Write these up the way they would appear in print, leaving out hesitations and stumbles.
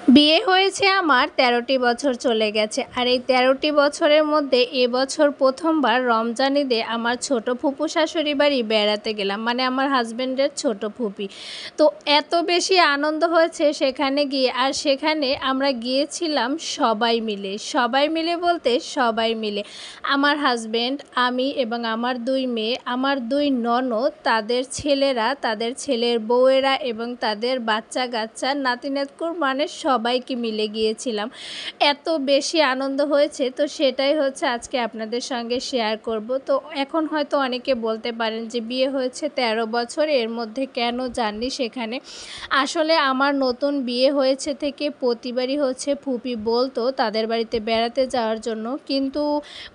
বিয়ে হয়েছে আমার ১৩টি বছর চলে গেছে। আর এই ১৩টি বছরের মধ্যে এবছর প্রথমবার রমজান ঈদে আমার ছোট ফুপু শাশুড়ি বাড়ি বেড়াতে গেলাম। মানে আমার হাজব্যান্ডের ছোট ফুপি। তো এত বেশি আনন্দ হয়েছে সেখানে গিয়ে। আর সেখানে আমরা গিয়েছিলাম সবাই মিলে। সবাই মিলে বলতে সবাই মিলে। আমার হাজব্যান্ড, আমি এবং আমার ২ মেয়ে, আমার ২ ননদ, তাদের ছেলেরা, তাদের ছেলের বউয়েরা এবং তাদের বাচ্চা-কাচ্চা, নাতি-নাতকুর মানে সবাইকে মিলে গিয়েছিলাম। এত বেশি আনন্দ হয়েছে, তো সেটাই হচ্ছে আজকে আপনাদের সঙ্গে শেয়ার করব। তো এখন হয়তো অনেকে বলতে পারেন যে বিয়ে হয়েছে ১৩ বছর, এর মধ্যে কেন যাননি সেখানে? আসলে আমার নতুন বিয়ে হয়েছে থেকে প্রতিবারই হচ্ছে ফুপি বলতো তাদের বাড়িতে বেড়াতে যাওয়ার জন্য, কিন্তু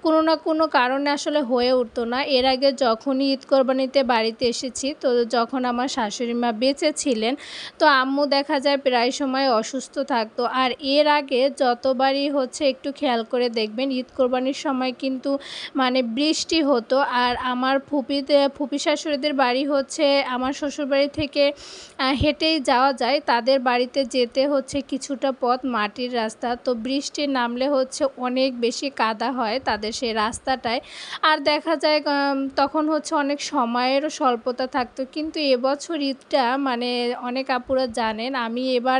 কোনো না কোনো কারণে আসলে হয়ে উঠতো না। এর আগে যখনই ঈদ কোরবানিতে বাড়িতে এসেছি, তো যখন আমার শাশুড়ি মা বেঁচে ছিলেন, তো আম্মু দেখা যায় প্রায় সময় অসুস্থ থাকতো। আর এর আগে যতবারই হচ্ছে একটু খেয়াল করে দেখবেন ঈদ কোরবানির সময় কিন্তু মানে বৃষ্টি হতো। আর আমার ফুপি শাশুড়িদের বাড়ি হচ্ছে আমার শ্বশুরবাড়ি থেকে হেঁটেই যাওয়া যায়। তাদের বাড়িতে যেতে হচ্ছে কিছুটা পথ মাটির রাস্তা। তো বৃষ্টি নামলে হচ্ছে অনেক বেশি কাদা হয় তাদের সেই রাস্তাটায়। আর দেখা যায় তখন হচ্ছে অনেক সময়েরও স্বল্পতা থাকতো। কিন্তু এবছর ঈদটা মানে অনেক আপুরা জানেন আমি এবার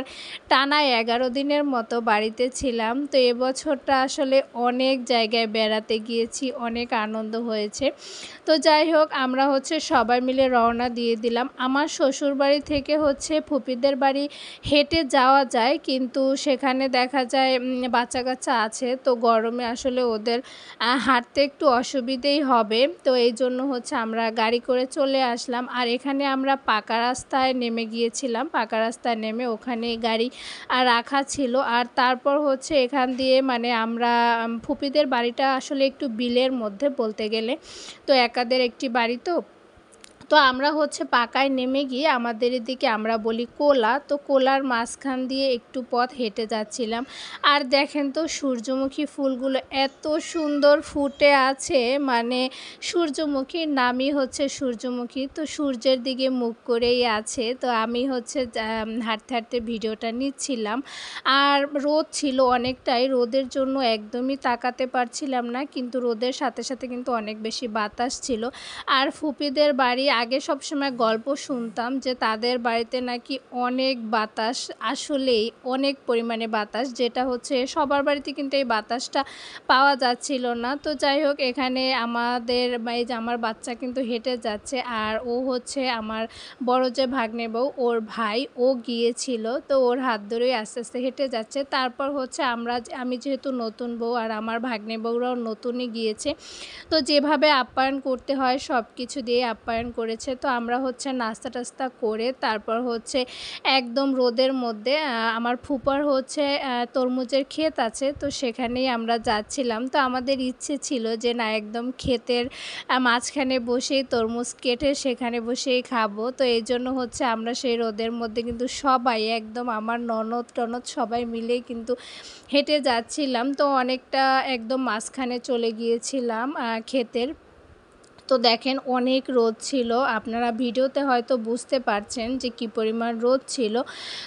টানা ১১ দিনের মতো বাড়িতে ছিলাম। তো এবছরটা আসলে অনেক জায়গায় বেড়াতে গিয়েছি, অনেক আনন্দ হয়েছে। তো যাই হোক, আমরা হচ্ছে সবাই মিলে রওনা দিয়ে দিলাম। আমার শ্বশুরবাড়ি থেকে হচ্ছে ফুপিদের বাড়ি হেঁটে যাওয়া যায়, কিন্তু সেখানে দেখা যায় বাচ্চা-কাচ্চা আছে। তো গরমে আসলে ওদের হাঁটতে একটু অসুবিধেই হবে। তো এইজন্য হচ্ছে আমরা গাড়ি করে চলে আসলাম। আর এখানে আমরা পাকা রাস্তায় নেমে গিয়েছিলাম। পাকা রাস্তায় নেমে ওখানে গাড়ি রাখা ছিল। আর তারপর হচ্ছে এখান দিয়ে মানে আমরা ফুপিদের বাড়িটা আসলে একটু বিলের মধ্যে বলতে গেলে। তো একাদের একটি বাড়ি তো আমরা হচ্ছে পাকায় নেমে গিয়ে আমাদের এদিকে আমরা বলি কোলা, তো কোলার মাঝখান দিয়ে একটু পথ হেঁটে যাচ্ছিলাম। আর দেখেন তো সূর্যমুখী ফুলগুলো এত সুন্দর ফুটে আছে, মানে সূর্যমুখীর নামই হচ্ছে সূর্যমুখী। তো সূর্যের দিকে মুখ করেই আছে। তো আমি হচ্ছে হাঁটতে হাঁটতে ভিডিওটা নিচ্ছিলাম। আর রোদ ছিল অনেকটাই, রোদের জন্য একদমই তাকাতে পারছিলাম না, কিন্তু রোদের সাথে সাথে কিন্তু অনেক বেশি বাতাস ছিল। আর ফুপিদের বাড়ি আগে সবসময় গল্প শুনতাম যে তাদের বাড়িতে নাকি অনেক বাতাস, আসলেই অনেক পরিমাণে বাতাস, যেটা হচ্ছে সবার বাড়িতে কিন্তু এই বাতাসটা পাওয়া যাচ্ছিল না। তো যাই হোক, এখানে আমাদের এই যে আমার বাচ্চা কিন্তু হেঁটে যাচ্ছে। আর ও হচ্ছে আমার বড় যে ভাগ্নে বউ, ওর ভাই, ও গিয়েছিল। তো ওর হাত ধরেই আস্তে আস্তে হেঁটে যাচ্ছে। তারপর হচ্ছে আমি যেহেতু নতুন বউ আর আমার ভাগ্নে বউরাও নতুনই গিয়েছে, তো যেভাবে আপ্যায়ন করতে হয় সব কিছু দিয়ে আপ্যায়ন করেছে। তো আমরা হচ্ছে নাস্তা টাস্তা করে তারপর হচ্ছে একদম রোদের মধ্যে আমার ফুপার হচ্ছে তরমুজের ক্ষেত আছে, তো সেখানেই আমরা যাচ্ছিলাম। তো আমাদের ইচ্ছে ছিল যে না, একদম ক্ষেতের মাঝখানে বসেই তরমুজ কেটে সেখানে বসেই খাবো। তো এই জন্য হচ্ছে আমরা সেই রোদের মধ্যে কিন্তু সবাই একদম আমার ননদ টনদ সবাই মিলেই কিন্তু হেঁটে যাচ্ছিলাম। তো অনেকটা একদম মাঝখানে চলে গিয়েছিলাম ক্ষেতের। তো দেখেন অনেক রোদ ছিল, আপনারা ভিডিওতে হয়তো বুঝতে পারছেন যে কী পরিমাণ রোদ ছিল।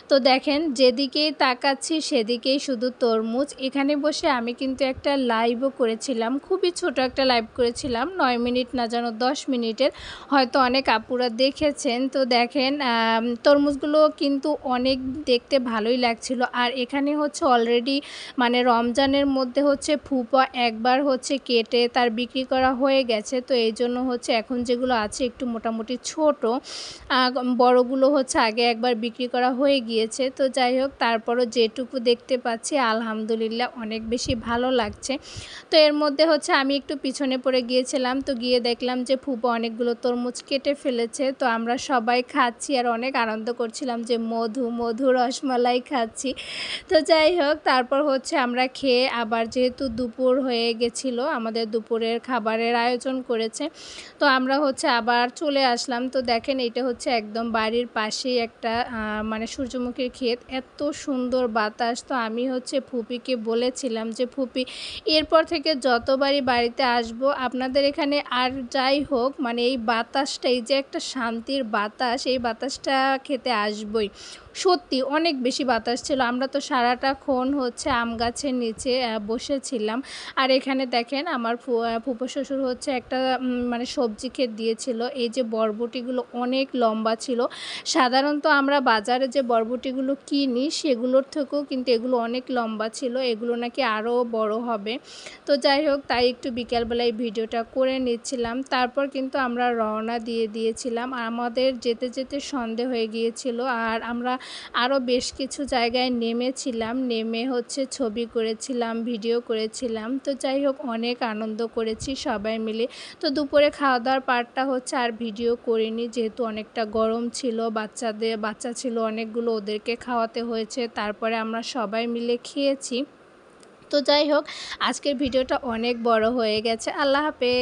তো দেখেন যেদিকেই তাকাচ্ছি সেদিকেই শুধু তরমুজ। এখানে বসে আমি কিন্তু একটা লাইভও করেছিলাম, খুবই ছোট একটা লাইভ করেছিলাম, 9 মিনিট না যেন 10 মিনিটের, হয়তো অনেক আপুরা দেখেছেন। তো দেখেন তরমুজগুলো কিন্তু অনেক দেখতে ভালোই লাগছিল। আর এখানে হচ্ছে অলরেডি মানে রমজানের মধ্যে হচ্ছে ফুপা একবার হচ্ছে কেটে তার বিক্রি করা হয়ে গেছে। তো এই জন্য হচ্ছে এখন যেগুলো আছে একটু মোটামুটি ছোট, বড়গুলো হচ্ছে আগে একবার বিক্রি করা হয়ে গিয়েছে। তো যাই হোক, তারপরও যেটুকু দেখতে পাচ্ছি আলহামদুলিল্লাহ অনেক বেশি ভালো লাগছে। তো এর মধ্যে হচ্ছে আমি একটু পিছনে পড়ে গিয়েছিলাম, তো গিয়ে দেখলাম যে ফুপা অনেকগুলো তরমুজ কেটে ফেলেছে। তো আমরা সবাই খাচ্ছি আর অনেক আনন্দ করছিলাম যে মধু মধু রসমালাই খাচ্ছি। তো যাই হোক, তারপর হচ্ছে আমরা খেয়ে আবার যেহেতু দুপুর হয়ে গেছিলো, আমাদের দুপুরের খাবারের আয়োজন করেছে, তো আমরা হচ্ছে আবার চলে আসলাম। তো দেখেন এটা হচ্ছে একদম বাড়ির পাশেই একটা মানে সূর্যমুখীর ক্ষেত, এত সুন্দর বাতাস। তো আমি হচ্ছে ফুপিকে বলেছিলাম যে ফুপি, এরপর থেকে যতবারই বাড়িতে আসবো আপনাদের এখানে আর যাই হোক, মানে এই বাতাসটা, এই যে একটা শান্তির বাতাস, এই বাতাসটা খেতে আসবই। সত্যি অনেক বেশি বাতাস ছিল। আমরা তো সারাটাক্ষণ হচ্ছে আম গাছের নিচে বসেছিলাম। আর এখানে দেখেন আমার ফুপো শ্বশুর হচ্ছে একটা মানে সবজি ক্ষেত দিয়েছিল। এই যে বরবটিগুলো অনেক লম্বা ছিল। সাধারণত আমরা বাজারে যে বরবটিগুলো কিনি সেগুলোর থেকেও কিন্তু এগুলো অনেক লম্বা ছিল। এগুলো নাকি আরও বড় হবে। তো যাই হোক, তাই একটু বিকালবেলায় ভিডিওটা করে নিচ্ছিলাম। তারপর কিন্তু আমরা রওনা দিয়ে দিয়েছিলাম। আমাদের যেতে যেতে সন্ধে হয়ে গিয়েছিল। আর আমরা আরও বেশ কিছু জায়গায় নেমেছিলাম, নেমে হচ্ছে ছবি করেছিলাম, ভিডিও করেছিলাম। তো যাই হোক, অনেক আনন্দ করেছি সবাই মিলে। তো দুপুরে খাওয়া দাওয়ার পার্টটা হচ্ছে আর ভিডিও করিনি, যেহেতু অনেকটা গরম ছিল, বাচ্চা ছিল অনেকগুলো, ওদেরকে খাওয়াতে হয়েছে। তারপরে আমরা সবাই মিলে খেয়েছি। তো যাই হোক, আজকের ভিডিওটা অনেক বড় হয়ে গেছে। আল্লাহ হাফেজ।